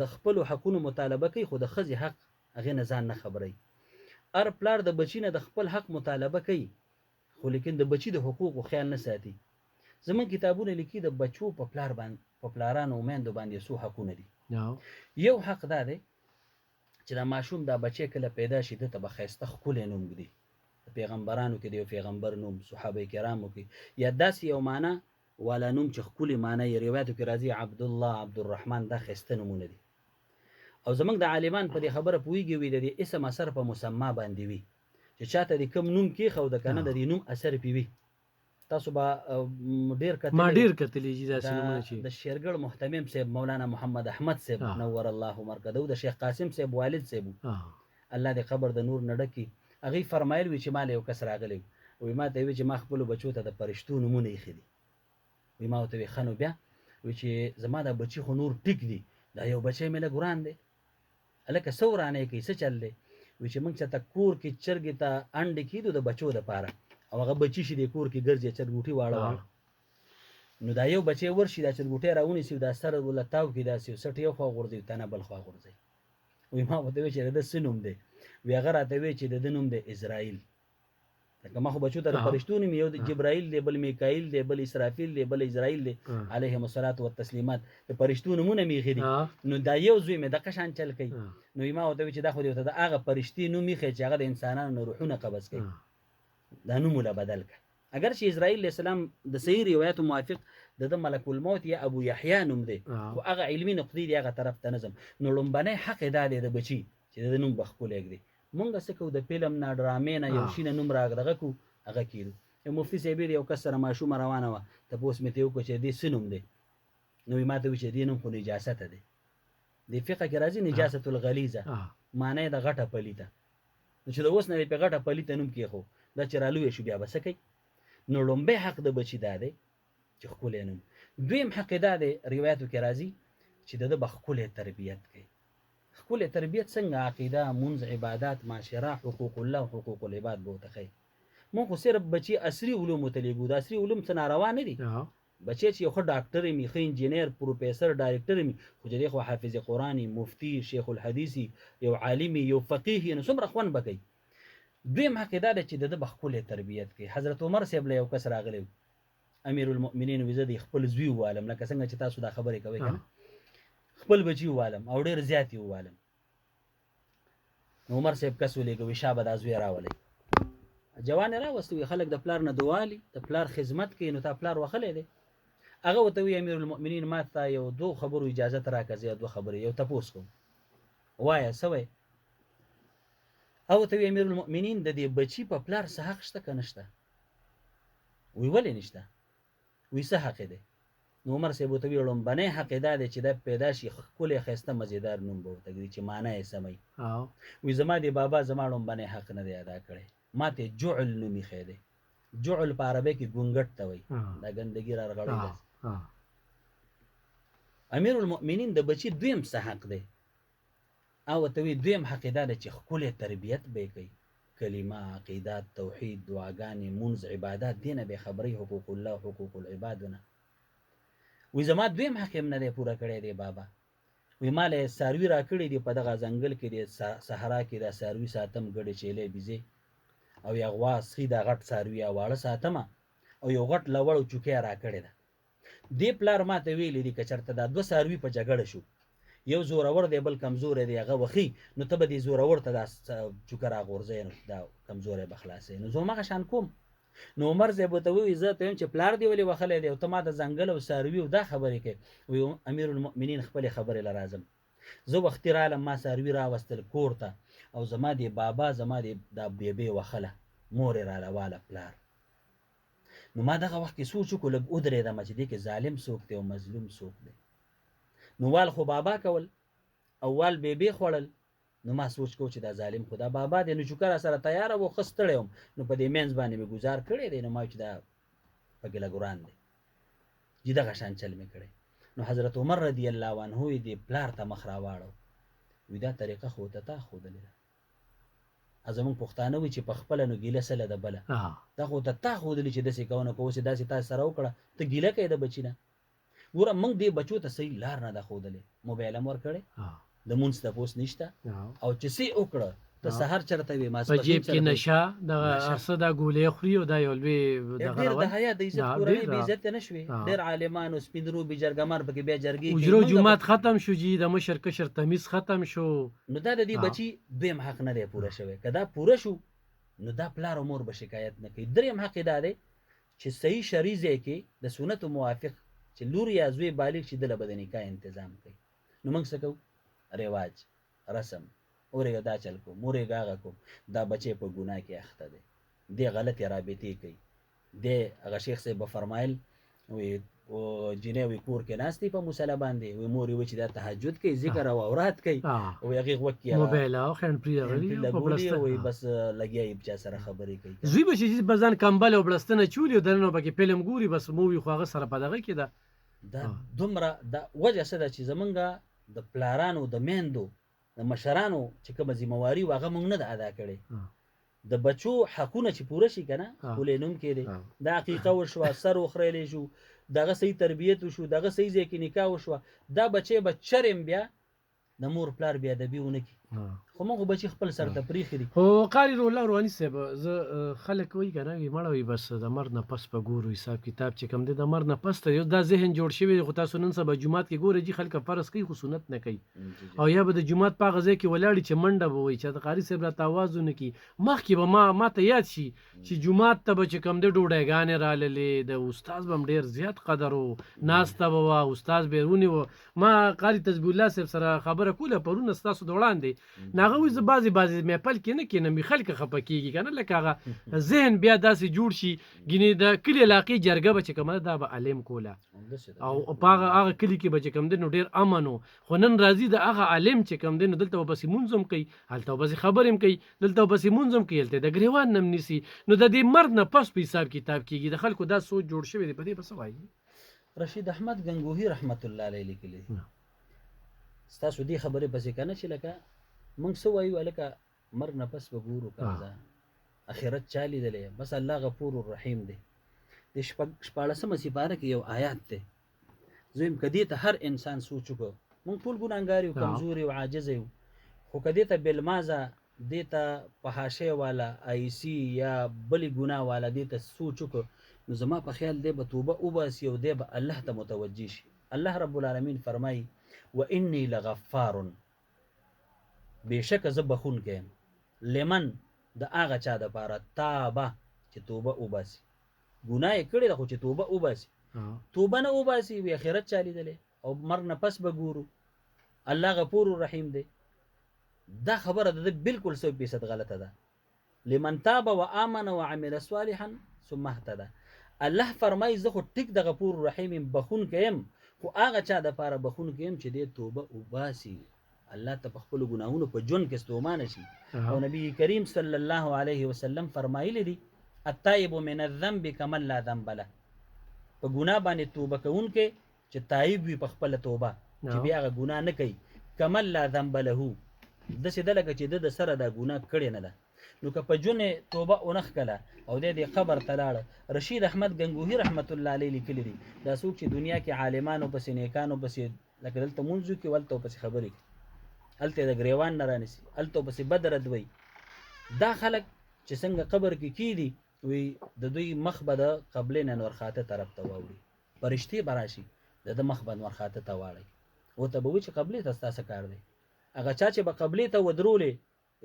د خپلو حقونو مطالبه کوي خو د ښځې حق هغې نه ځان نه خبروي هر پلار د بچی نه د خپل حق مطالبه کوي خو لیکن د بچی د حقوقو خیال نه ساتي زموږ کتابونه لیکي د بچو په پلار باندې په پلارانو او میندو باندې څو حقونه دي یو حق دا دی چې دا ماشوم دا بچی کله پیدا شي دته به ښایسته ښکلی نوم ږدي د پیغمبرانو کې د یو پیغمبر نوم صحابه کرامو کې یا داسې یو معنا والا نوم چې ښکلې معنا یې روایتو کې راځي عبدالله عبدالرحمن دا ښایسته نومونه دي او زموږ د عالمان په دې خبره پوهېږي وي د دې اسم اثر په مسما باندې وي چې چاته د کوم نوم کېښوده که نه د دې نوم اثر پې وي تاسو به ډېر کتلي د شیرګړ محتمم صاحب مولانا محمد احمد صاحب نور الله مرکده د شیخ قاسم صاحب والد صاحب الله دې قبر د نور نه ډکي هغوی فرمایل وي چې ما له یو کس راغلی وي ما ته وي چې ما خپلو بچو ته د فرشتو نومونه ایښي دي وي ما ورته وي ښه نو بیا وي چې زما دا بچي خو نور ټیک دي دا یو بچی مې لږ وران دی هلکه څه ورانی کوي څه چل دی وي چې موږ چېرته کور کې چرګې ته انډې کېدو د بچو دپاره او هغه بچي شي د کور کې ګرځي چرګوټي واړه واړه نو دا یو بچی ورشي دا چرګوټی راونیسي دا سر له تاو کړي داسې سټ یو خوا غورځوي تنه بل خوا غورځوي وایي ما ورته وایي چې د ده څه نوم دی وایي هغه راته وایي چې د ده نوم دی اسرائیل لکه ما خو بچو ته د فرشتو نوم یو جبرائیل دی، بل میکائیل دی، بل اسرافیل دی، بل اسرائیل دی علیهم الصلاة والتسلیمات، د فرشتو نومونه مې ایښي دي. نو دا یو زوی مې دغه شان چل کوي. نو ما ورته وویل چې دا خو دې ورته د هغه فرشتې نوم ایښی چې هغه د انسانانو نه روحونه قبض کوي، دا نوم وله بدل کړه. اگر چې اسرائیل علیه السلام د صحیح روایتو موافق د ملک الموت یا ابو یحیی نوم دی، خو هغه علمي نقطې دی هغه طرف ته نظم. نو لومبنی حق دا دی د بچي چې د نوم به ښکلی کړي. مونږ څه کوو، د فلم نه ډرامې نه یو شي نه نوم راغدغه کوو، هغه کېدو. یو مفتي صاحب یو کس سره ماشومه روانه وه، تپوس مې ترې وکړو چې دې څه نوم دی؟ نو یې ما ته وویل چې دې نوم خو نجاسته دی. د فقه کې راځي نجاست الغلیظه، معنی د غټه پلیته. نو چې د اوس نه په غټه پلیته نوم کېښو، دا چې رالوی شو بیا به څه کوي؟ نو لومبی حق د بچي دا دی چې ښکلی نوم. دویم حق دا دی روایتو کې راځي چې د ده به ښکلی تربیت کوي. ښکلی تربیت څنګه؟ عقیده، مونځ، عبادات، معاشره، حقوق الله او حقوق العباد به ورته ښیي. مونږ خو صرف بچي عصري علومو ته لېږو. د عصري علوم څه ناروا نه دي. بچی چې یو ښه ډاکټر وي، ښه انجینر، پروفیسر، ډایرکټر وي، خو چې دی خو حافظ قرآن، مفتي، شیخ الحدیث، یو عالم، یو فقیه، نو څومره خوند به کوي. دویم حق دا دی چې د ده به ښکلی تربیت کوي. حضرت عمر صاحب له یو کس راغلی و، امیر المؤمنین وي زه د خپل زوی ووالم، لکه څنګه چې تاسو دا خبرې کوئ که نه، خپل بچي ووالم او ډېر زیات یې ووالم. نو عمر صاحب کس ولېږه، وي شابه دا زوی راولئ. جوان یې راوسته، وي خلک د پلار نه دوالي، د پلار خدمت کوي، نو تا پلار وهلی دی. هغه ورته وایي امیر المؤمنین ما ته یو دوه خبرو اجازت راکړه، زه دوه خبرې یو تپوس کوم. وایه څه وایې؟ هغه ورته وایي امیر المؤمنین د دې بچي په پلار څه حق شته که نشته؟ وی ولې نشته؟ وی څه حق دی؟ نو عمر صاحب ورته وایي لومبنی حق یې دا دی چې دا پیدا شي ښکلی ښایسته مزېدار نوم به ورته ږدي چې معنی یې سموي. وی زما دې بابا زما لومبنی حق نه دی ادا کړی، ما ته جعل نوم ایښی دی. جعل په عربۍ کې ګونګټ ته وایي، دا ګندګي را رغړی ده. امیر المؤمنین د بچي دویم څه حق دی؟ او ورته وایي دویم حق یې دا دی چې ښکلی تربیت به یې کوي، کلمه، عقیدات، توحید، دعاګانې، مونځ، عبادات، دې نه به یې خبرې، حقوق الله او حقوق العبادو نه. وی زما دویم حق هم نه دی پوره کړی دی بابا. وی ما له څاروي را کړي دي، په دغه ځنګل کې د صحرا کې دا څاروي ساتم، ګډې چیلې بیزې او یا غوا سخي، دا غټ څاروي یا واړه ساتمه، او یو غټ لوړ او چوکۍ را کړې ده. دې پلار ما ته ویلي دي که چېرته دا دوه څاروي په جګړه شو، یو زورور دی بل کمزوری دی، هغه وخی، نو ته به دې زورور ته دا چوکه راغورځوې، نو دا کمزوری به خلاصوې. نو زه همغه شان کوم. نو عمر صاحب ورته ووایي زه ته وایم چې پلار دې ولې وهلی دی او ته ما د ځنګل او څاروي او دا خبرې کوې؟ وایي امیر المؤمنین خپلې خبرې له راځم. زه وختي رالم، ما څاروي راوستل کور ته، او زما دې بابا زما دې دا بیبې وهله، مور یې راله پلار. نو ما دغه وخت کې سوچ وکړو، لږ ودرېدم چې دې کې ظالم څوک دی او مظلوم څوک دی. نو وال خو بابا کول او وال بیبې خوړل. نو ما سوچ کو چې دا ظالم خو دا بابا دی. نو چوکه را سره تیاره وه، ښه ستړی وم، نو په دې منځ باندې مې ګزار کړی دی. نو ما چې دا پکې لګوران دی، چې دغه شان چل مې کړی. نو حضرت عمر رضی الله عنه یې دې پلار ته مخ راواړو، وی دا طریقه خو ته تا ښودلې ده. زمونږ پښتانه وایي چې په خپله نو ګیله سله ده بله، دا خو ته تا ښودلې چې داسې کوه، نو که اوس یې داسې تا سره وکړه ته ګیله کوې د بچي نه. ګوره موږ دې بچو ته صحیح لار نه ده ښودلې. موبایل هم ورکړی، د مونځ تپوس نشته، او چې څه وکړه ته سهار چېرته وې په جیب کې نشه دغه څه دا ګولۍ خوري او دا یو لوی ډېر د حیا د عزت کورنۍ بې عزته نه شوې. ډېر عالمان او سپین روبي جرګمان پکې بیا جرګې کوي. اجرو جومات ختم شو جي، د مشر کشر تمیز ختم شو. نو دا د دې بچي دویم حق نه دی پوره شوی. که دا پوره شو نو دا پلار او مور به شکایت نه کوي. دریم حق دا دی چې صحیح شرعي ځای کې د سنتو موافق چې لور یا زوی بالغ شي دله به د نکاح تنظام کوي. نو موږ څه کوو؟ رواج، رسم، اورېږه دا چل کوم، اورېږه هغه کوم. دا بچی په ګناه کې اخته دی، دې غلطې رابطې کوي. دې هغه شیخ صاحب به فرمایل وی جینۍ وی کور کې ناست دی په مصله باندې، وی مور یې وایي چې دا تهجد کوي، ذکر او اورات کوي، وی هغې غوږ کې موبایل او هینډفري لګولي، وی بس لګیا یې چا سره خبرې کوي. زوی به چې په ځان کمبل او بړستنه چولي او دننه پکې فلم ګوري، بس مووي خو هغه سره په دغه کې ده. دا دومره دا وجه څه ده چې زمونږ د پلارانو د میندو د مشرانو چې کومه ذمهواري وه هغه موږ نه ده ادا کړې. د بچو حقونه چې پوره شي که نه، ښکلی نوم کې دی، دا عقیقه وشوه، سر وخریلی شو، دغه صحیح تربیت وشو، دغه صحیح ځای کې نکاح وشوه، دا بچی به چرم بیا د مور پلار بې ادبي ونه کړي خو موږ بچي خپل سر ته پریښي دي. خو قاری الله رواني صاحب زه خلک وایي که نه وي مړه وي بس د مرګ نه پس به ګورو حساب کتاب چې کوم دی د مرګ نه پس ته یو دا ذهن جوړ شوی دی. خو تاسو نن سبا جومات کې ګورئ جي خلک فرض کوي خو سنت نه کوي او یا به د جومات په هغه ځای کې ولاړي چې منډه به وایي چې د قاري صاحب راته آواز ونه کړي. مخکې به ما ته یاد شي چې جومات ته به چې کوم دی ډوډۍ راللې د استاد به هم ډېر زیات قدر و ناسته به وه استاد به یې ونیوه. ما قاري تسبیح الله صاحب سره خبره کوله پرونه ستاسو د وړاندې هغه وایي زه بعضې محفل کې نه کښېنم وي خلک خفه کېږي که نه لکه هغه ذهن بیا داسې جوړ شي ګینې د کلي علاقې جرګه به چې کومه ده دا به علم کوله او په هغه کلي کې به چې کوم دی نو ډېر امن و. خو نن راځي د هغه عالم چې کوم دی نو دلته به پسې مونځ هم کوي هلته به پسې خبرې هم کوي دلته به پسې مونځ هم کوي هلته د ګریوان نه هم نیسي. نو د دې مرګ نه پس په حساب کتاب کېږي د خلکو دا سوچ جوړ شوی دی په دې به څه وایي؟ رشید احمد گنگوهی رحمت الله علیه لیکلی ستاسو دې خبرې پسې که نه چې لکه موږ څه وایو هلکه مرګ نه پس به ګورو کنه اخرت چا لیدلی بس الله غفور الرحیم دی. د 14مه سپاره کې یو آیات دی زویم که دې ته هر انسان سوچ وکړو موږ ټول ګناهګار یو کمزور یو عاجز یو خو که دې ته بالمازه دې ته په حاشیې والا آیسي یا بلې ګناه والا دې ته سوچ وکړو نو زما په خیال دی به توبه وباسي او دی به الله ته متوجه شي. الله رب العالمین فرمایي وانی لغفار بېشکه زه بخونکی یم لمن د هغه چا دپاره تابه چې توبه وباسي. ګناه یې کړې ده خو چې توبه وباسي توبه نه وباسي وي آخرت چا لیدلی او مرګ نه پس به ګورو الله غفور الرحیم دی. دا خبره د ده بلکل 100% غلطه ده. لمن تاب و آمن و عمل صالحا ثم اهتدى الله فرمایي زه خو ټیک د غفور الرحیم یم بخونکی یم خو هغه چا دپاره بخونکی یم چې دی توبه وباسي الله ته په خپلو ګناهونو په ژوند کې ستومانه شي. او نبی کریم صلی الله علیه وسلم فرمایلی دي التائب من الذنب کمن لا ذنب له په ګناه باندې توبه کوونکی چې تایب وي په خپله توبه چې بیا هغه ګناه نه کوي کمن لا ذنب له داسې ده لکه چې ده د سره دا ګناه کړې نه ده. نو که په ژوند توبه ونه ښکله او دی دې قبر ته لاړه رشید احمد گنگوهی رحمت الله علیه لیکلی دي دا څوک چې دنیا کې عالمانو پسې نیکانو پسې لکه دلته مونځ وکړي هلته پسې خبرې کوي هلته د ګریوان نه رانیسي هلته پسې بد رد وایي دا خلک چې څنګه قبر کې کیدي وی د دوی مخ به د قبلې نه نورخاته طرف ته واوړي فرشتې به راشي د ده مخ به نورخاته ته واړئ ورته به وایي چې قبلې ته ستا څه کار دی. هغه چا چې به قبلې ته ودرولې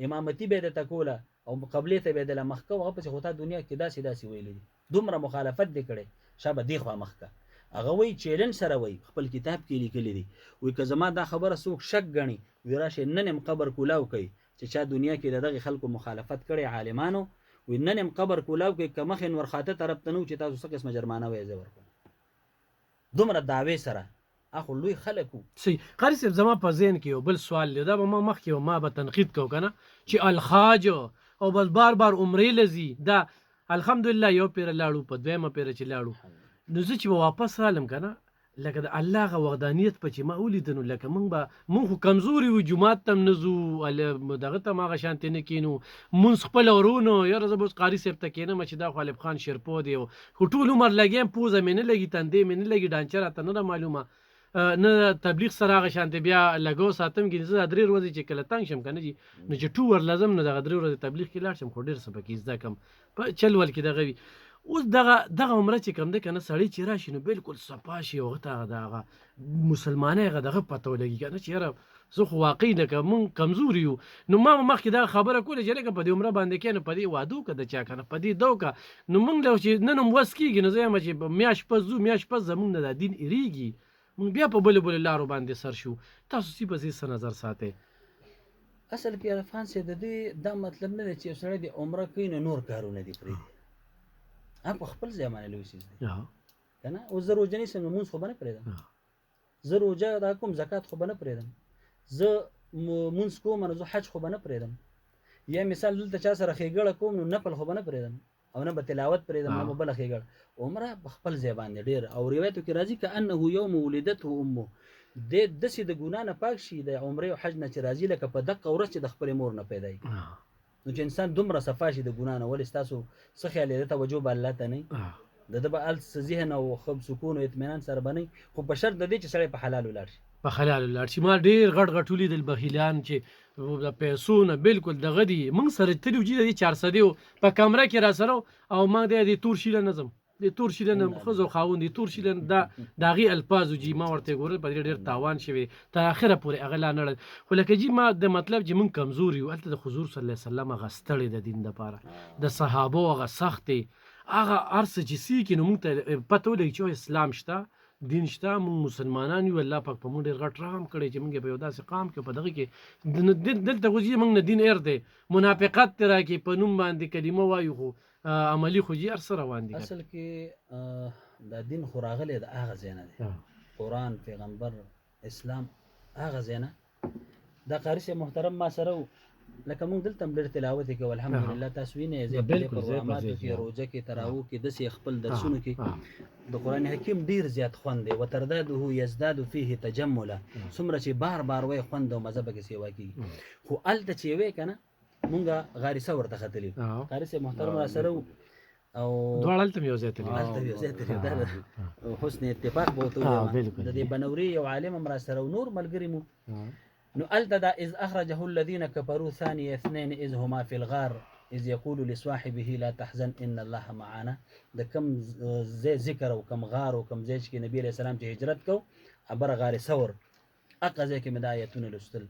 امامتي به یې درته کوله او قبلې ته به یې دله مخ که هغه پسې خو تا دنیا کې داسې داسې ویلي دي دومره مخالفت دې کړی شابه دې خوا مخ که هغه وایي چیلنج سره وایي خپل کتاب کې لیکلی دي وایي که زما دا خبره څوک شک ګڼي وایي راشئ نن یم قبر کولاو کوي چې چا دنیا کې د دغې خلکو مخالفت کړی عالمانو وایي نن یم قبر کولاو کوي که مخ یې ورخاته طرف ته نه و چې تاسو څه قسمه جرمانه وایي زه ورکوم دومره دعوې سره اخو لوی خلک وو. صحیح قاري صاحب زما په ذهن کې یو بل سوال دی دا به ما مخکې ما به تنقید کوو که نه چې الخاج او بس بار عمرې لځي دا الحمدلله یو پیره لاړو په دویمه پیره چې لاړو نو زه چې به واپس رالم که نه لکه د الله هغه وحدانیت په چې ما ولیده نو لکه مونږ خو کمزوري وو جومات ته هم نه ځو دغه ته هم هغه شانتې نه کښېنو مونځ خپله ورونو یاره زه به اوس قاري صاحب ته کښېنم چې دا خو الف خان شیرپو دی خو ټول عمر لګیم پوزه مې نه لګي تندې مې نه لګي ډانچه راته نه ده معلومه نه تبلیغ سره هغه شانتې بیا لګو ساتم کې زه 3 ورځې چې کله تنګ شم که نه جي نو چې ټور لازم نو دغه 3 ورځې تبلیغ کې لاړ شم خو ډېر څه پکې زده کړم په چل ول کې دغه وي. اوس دغه عمره چې کوم دی که نه سړی چې راشي نو بلکل صفا شي هغه ته هغه مسلمانۍ هغه دغه پته ولګي که نه چې یاره زه خو واقعي لکه مونږ کمزوري یو نو ما مخکې دغه خبره کوله چې لکه په دې عمره باندې کښېنه په دې واده وکړه د چا که نه په دې ده وکړه نو مونږ له چې نن هم وس کېږي نو زه یم چې میاشت پس ځو میاشت پس زمونږ نه دا دین هېرېږي مونږ بیا په بلو لارو باندې سر شو تاسو سی پسې څه نظر ساتئ؟ اصل کې عرفان صاحب د دې دا مطلب نه دی چې یو سړی د عمره کوي نو نور کارونه دي پرېږدي په خپل ځای باندې لوی څیز دی که نه اوس زه روژه نیسم نو مونځ خو به نه پرېږدم زه روژه ادا کوم زکات خو به نه پرېږدم زه مونځ کوم نو زه حج خو به نه پرېږدم یا مثال دلته چا سره ښېګړه کوم نو نفل خو به نه پرېږدم او نه به تلاوت پرېږدم نه به بله ښېګړه عمره په خپل ځای باندې ډېر او روایتو کې راځي که انه یوم ولدته امه دی داسې د ګناه نه پاک شي د عمرې او حج نه چې راځي لکه په دقه ورځ چې د خپلې مور نه پیدا وي نو چې انسان دومره صفا شي د ګناه نه ولې ستاسو څه خیال دی توجه به الله ته نه د ده به هلته ذهن او خب سکون او اطمینان سره به نه خو په شرط د دې چې سړی په حلال ولاړ شي په حلال ولاړ شي. ما ډېر غټ ولیدل بخیلان چې د پیسو نه بالکل دغه دي موږ سره تلو چې د 400 په کمره کې را سره او ما د تور شیله نظم د تور شیله نه خو خاوند د تور شیله د هغې الفاظو جي ما ورته ګورل په ډېر تاوان شوی تر اخره پورې هغه لا نړل خو لکه جي ما د مطلب چې موږ کمزور یو هلته د حضور صلی الله علیه وسلم هغه ستړی د دین دپاره د صحابو هغه سخت دی هغه هر څه چې سي کې نو موږ ته پته ولګي چې اسلام شته دین شته موږ مسلمانان یو الله پاک په موږ ډېر غټ رحم کړی چې موږ په یو داسې قام کې په دغه کې دلته خو موږ نه دین ایر دی منافقت تر کې په نوم باندې کلمه وایو خو عملی خو هر سره روان دي اصل کې د دین خو راغلی د هغه ځای نه دی قرآن پیغمبر اسلام هغه ځای نه دا قاري صاحب محترم ما سره لکه موږ دلته هم ډېر تلاوت کوو الحمدلله تاسو وینئ زه په پروګراماتو کې روژه کې تراویح کې داسې خپل درسونو کې د قرآن حکیم ډېر زیات خوند دی وترداده یزداد فیه تجملا څومره چې بار بار وایي خوند او مزه پکې سیوا کېږي خو هلته چې وایي که نه مونږ غارسه ورته ختلي قاري صاحب محترم را سره او دواړه هلته مې یو ځای تللي هلته یو ځای تللي دا د حسن اتفاق به ورته ووایم د دې بنوري یو عالم هم را سره او نور ملګري مو نو هلته اذ اخرجه الذين كفروا ثاني اثنين اذ هما في الغار اذ يقول لصاحبه لا تحزن ان الله معنا د کم ذکر او کم غار او کم ځای چې نبی علیہ السلام چې هجرت کو ابر غار ثور اقا ځای کې مې دا آیتونه لوستل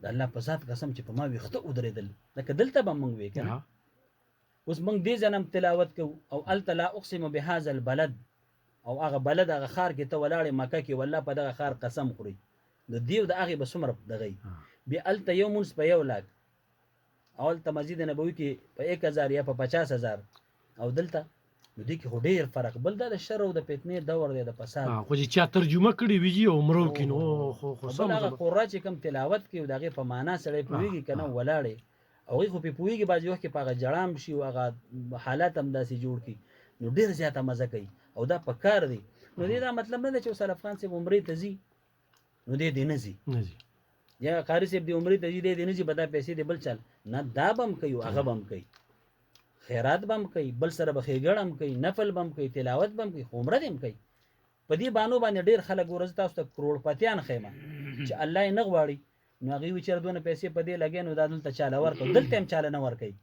د الله په ذات قسم چې په ما ویښته ودرېدل لکه دلته به موږ وی کنه اوس موږ دې ځای نه تلاوت کوو او هلته لا اقسم بهذا البلد او هغه بلد هغه ښار کې ته ولاړې مکه کې والله په دغه ښار قسم خوري د دیو د هغې به څومره دغی بیا هلته یو مونځ په 1 لاک او هلته مسجد نبوي کې په 1000 یا په 50000 او دلته نو دې کې خو ډېر فرق بل دا د شر او د فتنې دور دی د فساد خو چې چا ترجمه کړې وي جي عمرو کې نو خو بل هغه قرآن چې کوم تلاوت کوي د هغې په معنا سړی پوهېږي که نه ولاړې هغوی خو پرې پوهېږي بعضې وخت کې په هغه جړام شي او هغه حالات هم داسې جوړ کړي نو ډېر زیاته مزه کوي او دا په کار دی نو دې دا مطلب نه دی چې اوس افغان صاحب عمرې ته ځي نو دې نه ځي یا قاري صاحب دې عمرې ته ځي دې نه ځي به دا پیسې دې بل چل نه دا به هم کوي هغه به هم کوي خیرات به هم کوي بل سره به ښېګړه هم کوي نفل به هم کوي تلاوت به هم کوي خو عمره دې هم کوي په دې بانو باندې ډېر خلک ورځ تاسو ته کروړپتیان ښیمه چې الله یې نه غواړي نو هغوی وي چېرې دونه پیسې په دې لګوي نو دا دلته چاله ورکړو دلته هم چاله نه ورکوي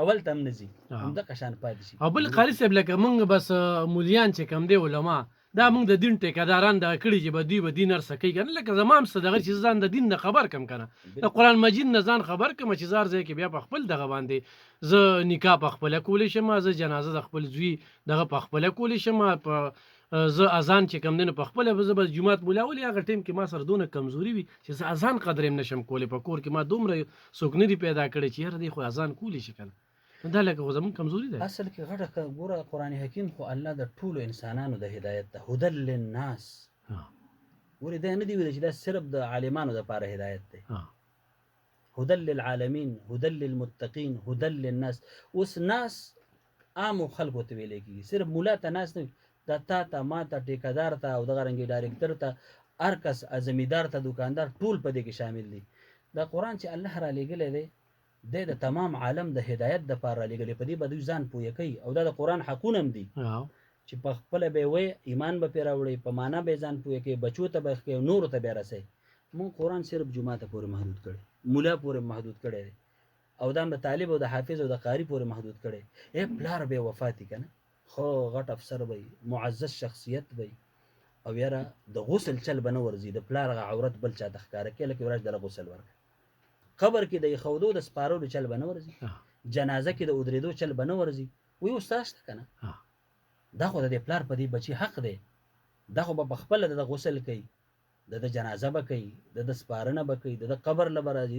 اول ته هم نه ځي همدغه شان پاتې شي او بل قاري صاحب لکه موږ بس مولیان چې کوم دی علما دا موږ د دین ټیکهداران دغه کړي چې به دوی به دین هر څه کوي که نه لکه زما هم څه دغه چې ځان د دین نه خبر کم که نه د قرآن مجید نه ځان خبر کړم چې زار ځای کې بیا په خپل دغه باندې زه نکاح په خپله کولی شم زه جنازه د خپل زوی دغه په خپله کولی شم زه اذان چې کم دی نو په خپله به زه بس جومات مولا ولې هغه ټایم کې ما سره دونه کمزوري وي چې زه اذان قدر هم نشم کولی په کور کې ما دومره څوک نه دي پیدا کړی چې یاره دی خو اذان کولی شي که نه دا لکه خو زموږ کمزوري ده اصل کې غټه ګوره قرآن حکیم خو الله د ټولو انسانانو د هدایت ده هدى للناس ولې دا نه دی ویلی چې دا صرف د عالمانو دپاره هدایت دی هدى للعالمین هدى للمتقین هدى للناس اوس ناس عامو خلکو ته ویلی کېږي صرف مولا ته ناس نه دا تا ته ما ته ټیکهدار ته او دغه رنګې ډایرکټر ته هر کس زمیندار ته دوکاندار ټول په دې کې شامل دي دا قرآن چې الله را لېږلی دی د تمام عالم د هدایت دپاره را لېږلی په دې به دوی ځان پویه کوي او دا د قرآن حقونه هم دي چې په خپله به یې وایي ایمان به پرې راوړئ په معنا به یې ځان پویه کوي بچو ته به یې ښکوي نورو ته به یې رسوي مونږ قرآن صرف جومات پورې محدود کړی مولا پورې محدود کړی دی او دا هم د طالب او د حافظ او د قاري پورې محدود کړی پلار به یې وفات که نه خو غټ افسر به معزز شخصیت به او یاره د غسل چل به نه ورځي د پلار هغه عورت بل چا ته ښکاره کوي لکه ورځ دله غسل ورکړه قبر کې د ایښودو د سپارلو چل به نه ورځي جنازه کې د ودرېدو چل به نه ورځي وایي استاد شته که نه دا خو د دې پلار په دې بچي حق دی دا خو به په خپله د غسل کوي د جنازه به کوي د سپارنه به کوي د قبر له به راځي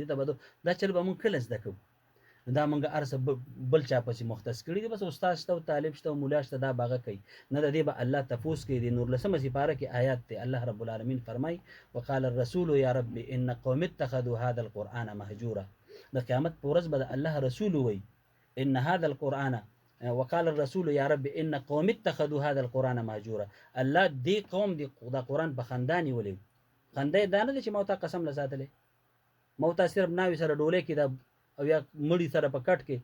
دا چل به مونږ کله زده کوو دا مونږ هر څه بل چا پسې مختص کړي دي بس استاد شته او طالب شته او مولا شته دا به هغه کوي نه د دې به الله تپوس کوي د 19 سپاره کې آیات دی الله رب العالمین فرمای وقال الرسول یا رب ان قوم اتخذوا هذا القرآن مهجورا د قیامت په ورځ به د الله رسول وایي ان هذا القرآن وقال الرسول یا رب ان قوم اتخذوا هذا القرآن مهجورا الله دې قوم د قرآن په خندا نیولې خندا یې دا نه دی چې موتا قسم له ساتلی موتا صرف ناوې سره ډولۍ کې دا او یا مړي سره په کټ کې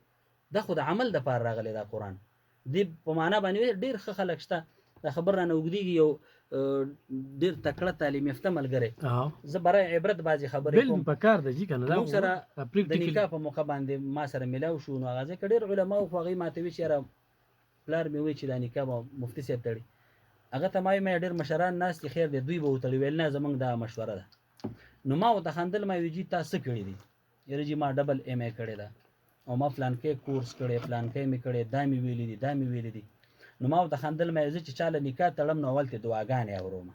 دا خو د عمل دپاره راغلی دا قرآن دې په معنا باندې ډېر ښه خلک شته دا خبر رانه اوږدېږي یو ډېر تکړه تعلیم یافته ملګری ها زه برای عبرت بعضې خبرې بل کوم په کار د جی کنه دا موږ سره د پریکټیکل نکاح په موقع باندې ما سره میلاو شو نو هغه ځای کې ډېر علما وو خو هغوی ما ته وایي چې یاره پلار مې وایي چې دا نکاح به مفتي صاحب تړي هغه ته ما وایي ډېر مشران ناست دي خیر دی دوی به وتړي ویل نه زموږ دا مشوره ده نو ما ورته خندل ما وایي جي تا څه کړي دي یاره جي ما ډبل ایم ای کړې ده او ما فلانکی کورس کړی فلانکی مې کړی دا مې ویلي دي دا مې ویلي دي نو ما ورته خندل ما زه چې چا له نکاح تړم نو اول ترې دعاګانې اورم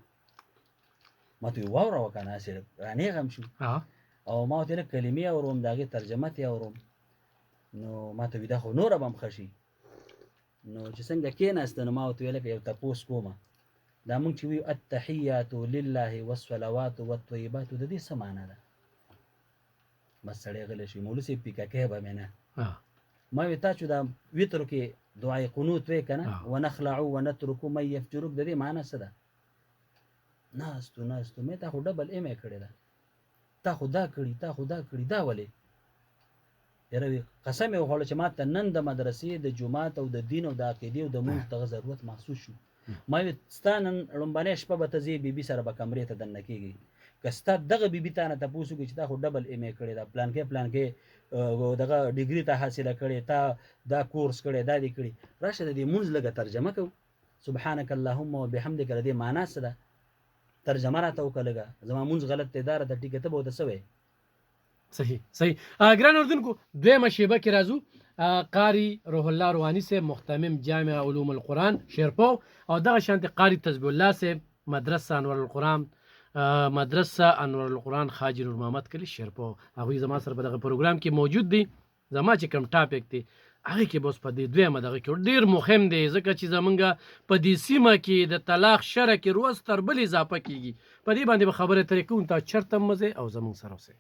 ما ته ویل واوره که نه هسې رانیغم شو او ما ورته ویل کلمې اورم د هغې ترجمه ترې اورم نو ما ته وي دا خو نوره به هم ښه شي نو چې څنګه کېناسته نو ما ورته ویل که یو تپوس کومه دا مونږ چې ویو التحیات لله والصلوات والطیبات د دې څه معنا ده بس سړی غلی شي مولوي صاحب پیکاکی به مې نه ما وی تا چې دا ویترو کې دعای قنوت وی که نه ونخلعو ونترکو من یفجروک د دې معنا څه ده ناستو مې تا خو ډبل ایم ای کړې ده تا خو دا کړي تا خو دا کړي دا ولې یاره وي قسم یې وخوړه چې ما ته نن د مدرسې د جومات او د دین او د عقیدې او د مونځ دغه ضرورت محسوس شو ما وی ستا نن لومبنۍ شپه به ته ځې بیبي سره به کمرې ته دننه کېږي که ستا دغه بیبي تا نه تپوس وکړي چې تا خو ډبل ایم ای کړې ده پلانکې دغه ډیګري ته حاصله کړې تا دا کورس کړی دا دې کړي راشه د دې مونځ لږه ترجمه کوو سبحانک اللهم وبحمدک د دې معنا څه ده ترجمه راته وکړه لږه زما مونځ غلط دی دا راته ټیکه ته به ورته څه وایې صحیح ګران اردوونکو دویمه شیبه کې راځو قاری روح الله روحانی سے محتمم جامع علوم القرآن شیرپو او دغه شانتي قاری تسبیح الله سے مدرسه انور القرآن خاجر نور محمد کلی شیرپو هغوی زما سره په دغه پروګرام کې موجود دي زما چې کوم ټاپک دی هغې کې به اوس په دې دویمه دغه کې ډېر مهم دی ځکه چې زمونږ په دې سیمه کې د طلاق شرع کې روز تر بل اضافه کیږي په دې باندې به خبرې ترې کوو تاسو چېرته هم مه ځئ او زمونږ سره اوسئ